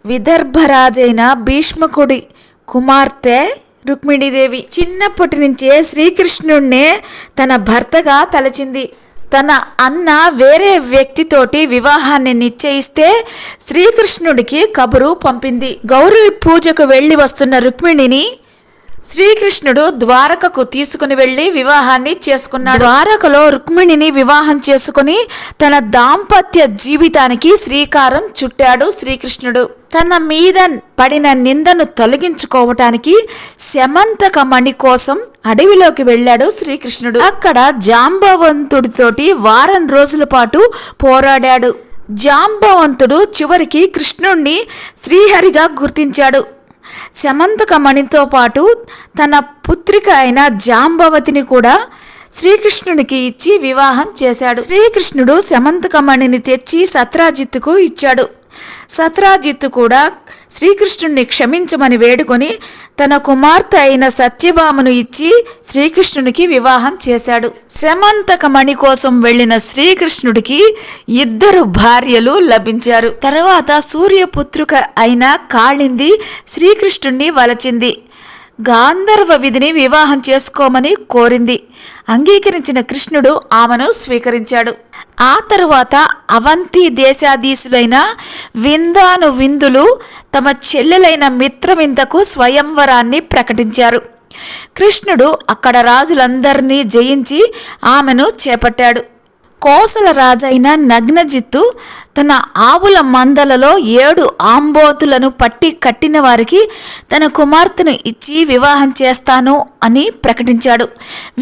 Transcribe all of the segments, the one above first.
విదర్భరాజైన భీష్మకుడి కుమార్తె రుక్మిణీదేవి చిన్నప్పటి నుంచే శ్రీకృష్ణుణ్ణే తన భర్తగా తలచింది. తన అన్న వేరే వ్యక్తితోటి వివాహాన్ని నిశ్చయిస్తే శ్రీకృష్ణుడికి కబురు పంపింది. గౌరీ పూజకు వెళ్ళి వస్తున్న రుక్మిణిని శ్రీకృష్ణుడు ద్వారకకు తీసుకుని వెళ్ళి వివాహాన్ని చేసుకున్నాడు. ద్వారకలో రుక్మిణిని వివాహం చేసుకుని తన దాంపత్య జీవితానికి శ్రీకారం చుట్టాడు శ్రీకృష్ణుడు. తన మీద పడిన నిందను తొలగించుకోవటానికి శమంతక మణి కోసం అడవిలోకి వెళ్ళాడు శ్రీకృష్ణుడు. అక్కడ జాంబవంతుడితోటి వారం రోజుల పాటు పోరాడాడు. జాంబవంతుడు చివరికి కృష్ణుణ్ణి శ్రీహరిగా గుర్తించాడు. శమంతక మణితో పాటు తన పుత్రిక అయిన జాంబవతిని కూడా శ్రీకృష్ణుడికి ఇచ్చి వివాహం చేశాడు. శ్రీకృష్ణుడు శమంతక మణిని తెచ్చి సత్రాజిత్తుకు ఇచ్చాడు. సత్రాజిత్తు కూడా శ్రీకృష్ణుడిని క్షమించమని వేడుకొని తన కుమార్తె అయిన సత్యభామను ఇచ్చి శ్రీకృష్ణుడికి వివాహం చేశాడు. శమంతక మణి కోసం వెళ్ళిన శ్రీకృష్ణుడికి 2 భార్యలు లభించారు. తర్వాత సూర్యపుత్రిక అయిన కాళింది శ్రీకృష్ణుడిని వలచింది. గాంధర్వ విధిని వివాహం చేసుకోమని కోరింది. అంగీకరించిన కృష్ణుడు ఆమెను స్వీకరించాడు. ఆ తరువాత అవంతి దేశాధీశులైన విందాను విందులు తమ చెల్లెలైన మిత్రవిందకు స్వయంవరాన్ని ప్రకటించారు. కృష్ణుడు అక్కడ రాజులందరినీ జయించి ఆమెను చేపట్టాడు. కోసల రాజైన నగ్నజిత్తు తన ఆవుల మందలలో 7 ఆంబోతులను పట్టి కట్టిన వారికి తన కుమార్తెను ఇచ్చి వివాహం చేస్తాను అని ప్రకటించాడు.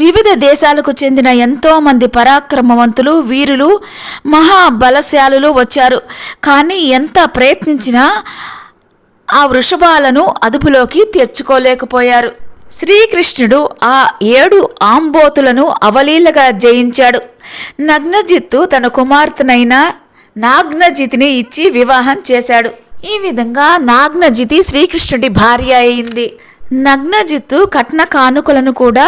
వివిధ దేశాలకు చెందిన ఎంతోమంది పరాక్రమవంతులు, వీరులు, మహాబలశాలులు వచ్చారు. కానీ ఎంత ప్రయత్నించినా ఆ వృషభాలను అదుపులోకి తెచ్చుకోలేకపోయారు. శ్రీకృష్ణుడు ఆ 7 ఆంబోతులను అవలీలగా జయించాడు. నగ్నజిత్తు తన కుమార్తెనైన నాగ్నజితిని ఇచ్చి వివాహం చేశాడు. ఈ విధంగా నాగ్నజితి శ్రీకృష్ణుడి భార్య అయింది. నగ్నజిత్తు కట్న కానుకలను కూడా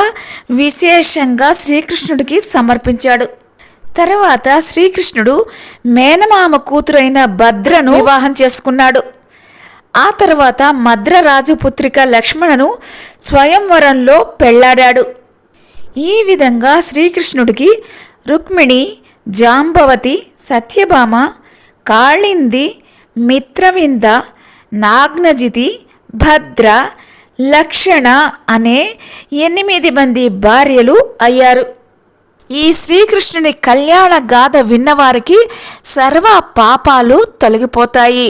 విశేషంగా శ్రీకృష్ణుడికి సమర్పించాడు. తర్వాత శ్రీకృష్ణుడు మేనమామ కూతురైన భద్రను వివాహం చేసుకున్నాడు. ఆ తర్వాత మద్రరాజు పుత్రిక లక్ష్మణను స్వయంవరంలో పెళ్లాడాడు. ఈ విధంగా శ్రీకృష్ణుడికి రుక్మిణి, జాంబవతి, సత్యభామ, కాళింది, మిత్రవింద, నాగ్నజితి, భద్ర, లక్షణ అనే 8 మంది భార్యలు అయ్యారు. ఈ శ్రీకృష్ణుని కళ్యాణ గాథ విన్నవారికి సర్వ పాపాలు తొలగిపోతాయి.